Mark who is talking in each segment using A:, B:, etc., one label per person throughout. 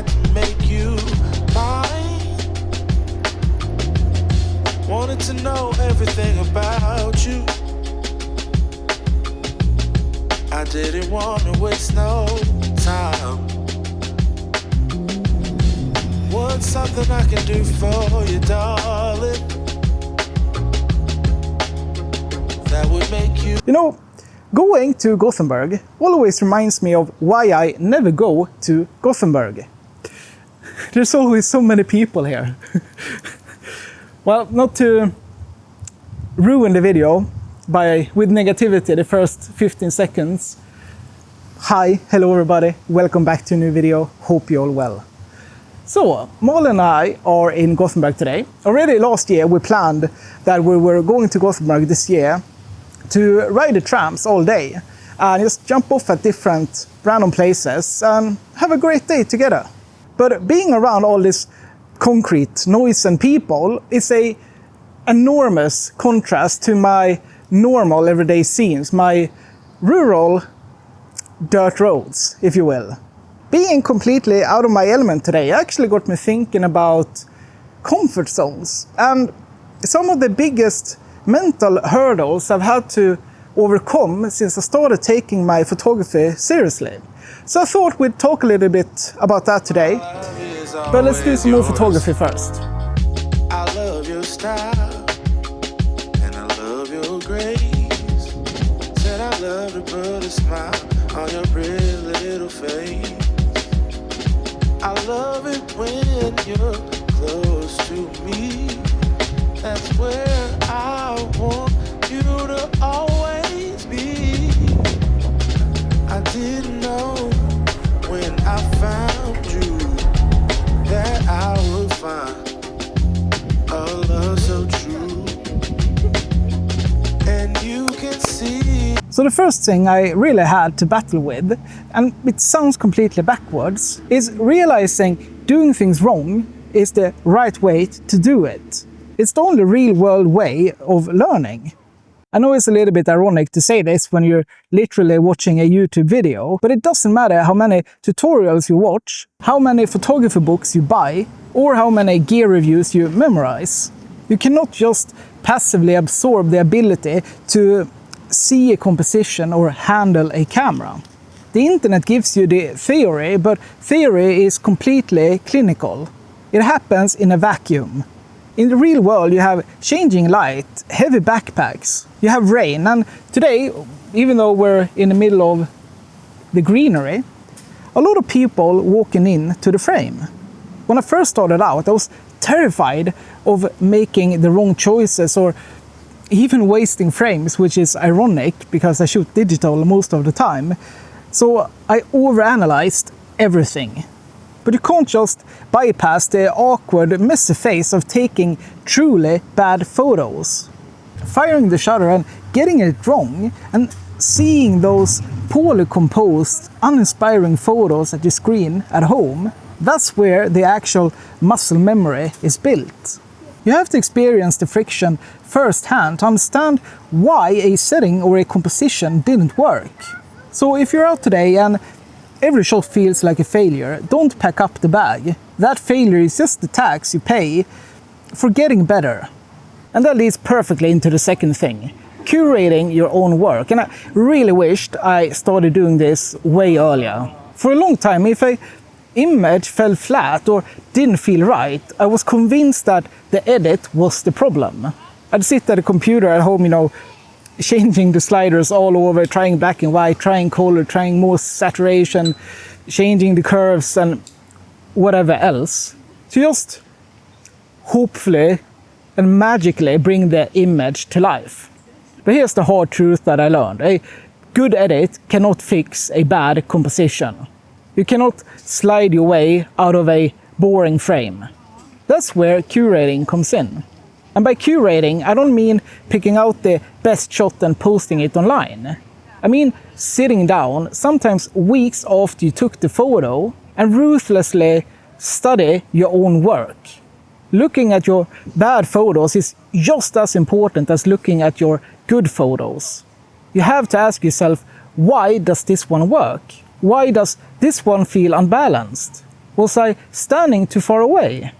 A: that make you mine. Wanted to know everything about you. I didn't want to waste no time. What's something I can do for you, darling? That would make you...
B: You know, going to Gothenburg always reminds me of why I never go to Gothenburg. There's always so many people here. Well, not to ruin the video with negativity the first 15 seconds. Hi, hello everybody, welcome back to a new video, hope you're all well. So, Malin and I are in Gothenburg today. Already last year we planned that we were going to Gothenburg this year to ride the trams all day and just jump off at different random places and have a great day together. But being around all this concrete, noise and people is an enormous contrast to my normal everyday scenes, my rural dirt roads, if you will. Being completely out of my element today actually got me thinking about comfort zones and some of the biggest mental hurdles I've had to overcome since I started taking my photography seriously. So I thought we'd talk a little bit about that today. But let's do some more photography first.
A: I love your style and I love your grace. Said I love to put a smile on your pretty little face. I love it when you're close to me. That's where I want you to always be. I didn't know when I found you that I would find a love so true. And you can see.
B: So the first thing I really had to battle with, and it sounds completely backwards, is realizing doing things wrong is the right way to do it. It's the only real world way of learning. I know it's a little bit ironic to say this when you're literally watching a YouTube video, but it doesn't matter how many tutorials you watch, how many photography books you buy, or how many gear reviews you memorize. You cannot just passively absorb the ability to see a composition or handle a camera. The internet gives you the theory, but theory is completely clinical. It happens in a vacuum. In the real world, you have changing light, heavy backpacks, you have rain, and today, even though we're in the middle of the greenery, a lot of people walking in to the frame. When I first started out, I was terrified of making the wrong choices or even wasting frames, which is ironic because I shoot digital most of the time. So I overanalyzed everything. But you can't just bypass the awkward, messy phase of taking truly bad photos. Firing the shutter and getting it wrong and seeing those poorly composed, uninspiring photos at your screen at home, that's where the actual muscle memory is built. You have to experience the friction firsthand to understand why a setting or a composition didn't work. So if you're out today and every shot feels like a failure, don't pack up the bag. That failure is just the tax you pay for getting better. And that leads perfectly into the second thing, curating your own work. And I really wished I started doing this way earlier. For a long time, if an image fell flat or didn't feel right, I was convinced that the edit was the problem. I'd sit at a computer at home, changing the sliders all over, trying black and white, trying color, trying more saturation, changing the curves and whatever else. To just hopefully and magically bring the image to life. But here's the hard truth that I learned. A good edit cannot fix a bad composition. You cannot slide your way out of a boring frame. That's where curating comes in. And by curating, I don't mean picking out the best shot and posting it online. I mean sitting down, sometimes weeks after you took the photo, and ruthlessly study your own work. Looking at your bad photos is just as important as looking at your good photos. You have to ask yourself, why does this one work? Why does this one feel unbalanced? Was I standing too far away?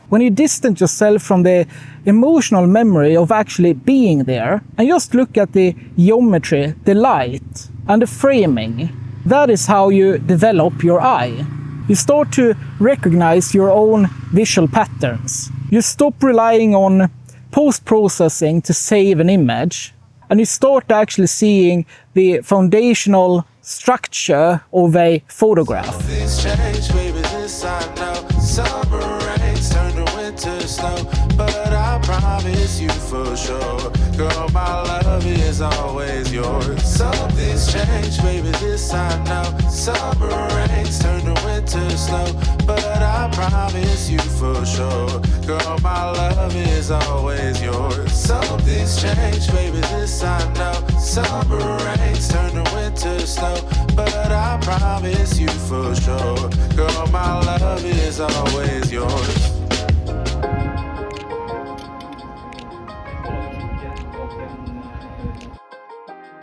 B: When you distance yourself from the emotional memory of actually being there and just look at the geometry, the light, and the framing, that is how you develop your eye. You start to recognize your own visual patterns. You stop relying on post-processing to save an image, and you start actually seeing the foundational structure of a photograph.
A: Things change, baby, this I know. Summer rains turn to winter snow, but I promise you for sure, girl, my love is always yours. Something's changed, baby, this I know. Summer rains turn to winter snow, but I promise you for sure, girl, my love is always yours. Something's changed, baby, this I know. Summer rains turn to winter snow, but I promise you for sure, girl, my love is always yours.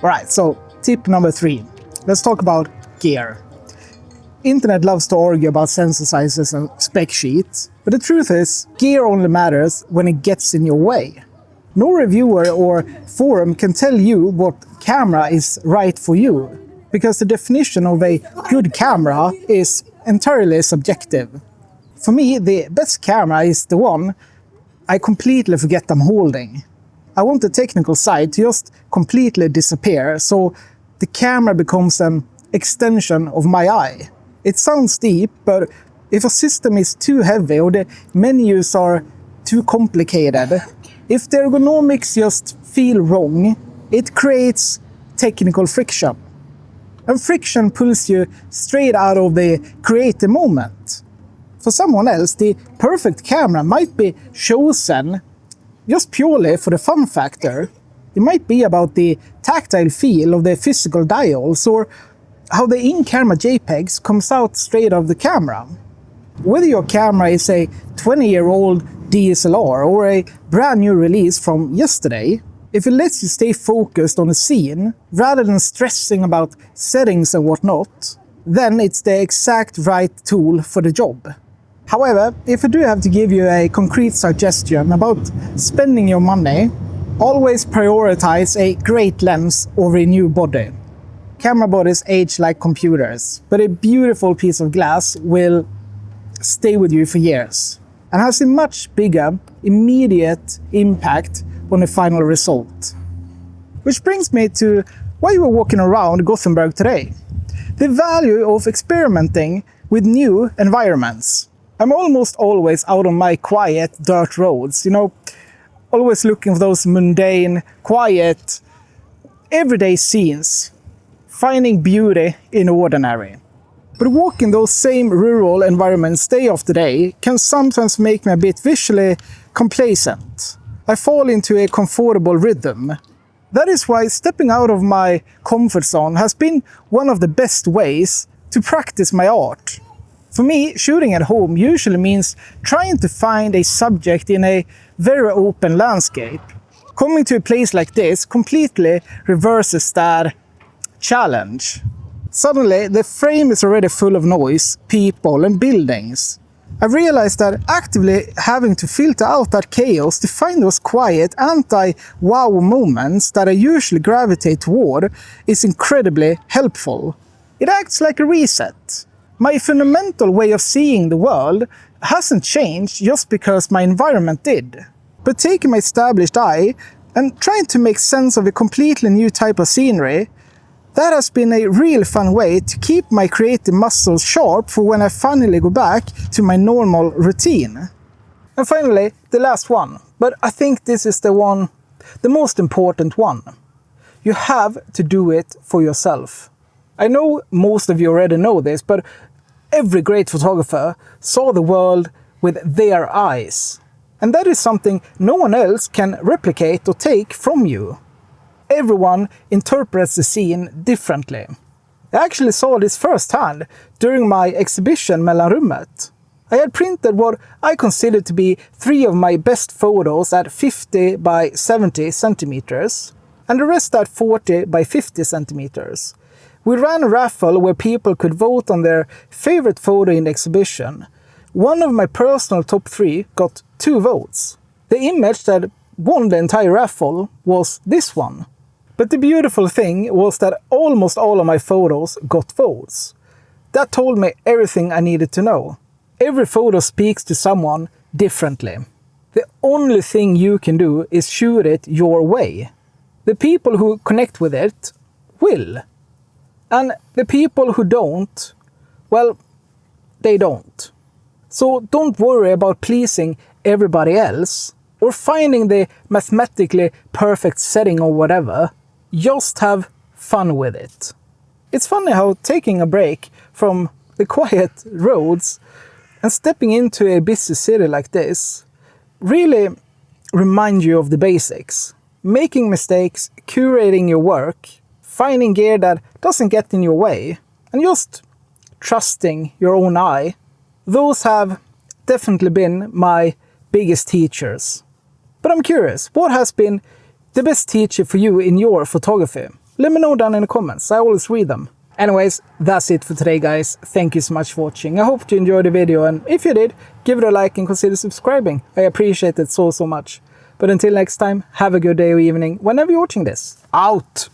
B: Alright, so tip number 3. Let's talk about gear. Internet loves to argue about sensor sizes and spec sheets, but the truth is, gear only matters when it gets in your way. No reviewer or forum can tell you what camera is right for you, because the definition of a good camera is entirely subjective. For me, the best camera is the one I completely forget I'm holding. I want the technical side to just completely disappear, so the camera becomes an extension of my eye. It sounds deep, but if a system is too heavy or the menus are too complicated, if the ergonomics just feel wrong, it creates technical friction. And friction pulls you straight out of the creative moment. For someone else, the perfect camera might be chosen just purely for the fun factor. It might be about the tactile feel of the physical dials or how the in-camera JPEGs comes out straight out of the camera. Whether your camera is a 20-year-old DSLR or a brand new release from yesterday, if it lets you stay focused on a scene rather than stressing about settings and whatnot, then it's the exact right tool for the job. However, if I do have to give you a concrete suggestion about spending your money, always prioritize a great lens over a new body. Camera bodies age like computers, but a beautiful piece of glass will stay with you for years and has a much bigger, immediate impact on the final result. Which brings me to why we're walking around Gothenburg today. The value of experimenting with new environments. I'm almost always out on my quiet dirt roads, always looking for those mundane, quiet, everyday scenes, finding beauty in ordinary. But walking those same rural environments day after day can sometimes make me a bit visually complacent. I fall into a comfortable rhythm. That is why stepping out of my comfort zone has been one of the best ways to practice my art. For me, shooting at home usually means trying to find a subject in a very open landscape. Coming to a place like this completely reverses that challenge. Suddenly, the frame is already full of noise, people and buildings. I realized that actively having to filter out that chaos to find those quiet, anti-wow moments that I usually gravitate toward is incredibly helpful. It acts like a reset. My fundamental way of seeing the world hasn't changed just because my environment did. But taking my established eye and trying to make sense of a completely new type of scenery, that has been a real fun way to keep my creative muscles sharp for when I finally go back to my normal routine. And finally, the last one. But I think this is the most important one. You have to do it for yourself. I know most of you already know this, but every great photographer saw the world with their eyes. And that is something no one else can replicate or take from you. Everyone interprets the scene differently. I actually saw this firsthand during my exhibition Mellanrummet. I had printed what I considered to be 3 of my best photos at 50 by 70 centimeters and the rest at 40 by 50 centimeters, We ran a raffle where people could vote on their favorite photo in the exhibition. One of my personal top 3 got 2 votes. The image that won the entire raffle was this one. But the beautiful thing was that almost all of my photos got votes. That told me everything I needed to know. Every photo speaks to someone differently. The only thing you can do is shoot it your way. The people who connect with it will. And the people who don't, well, they don't. So don't worry about pleasing everybody else or finding the mathematically perfect setting or whatever. Just have fun with it. It's funny how taking a break from the quiet roads and stepping into a busy city like this really remind you of the basics. Making mistakes, curating your work, finding gear that doesn't get in your way, and just trusting your own eye. Those have definitely been my biggest teachers. But I'm curious, what has been the best teacher for you in your photography? Let me know down in the comments, I always read them. Anyways, that's it for today guys. Thank you so much for watching. I hope you enjoyed the video, and if you did, give it a like and consider subscribing. I appreciate it so much. But until next time, have a good day or evening whenever you're watching this. Out!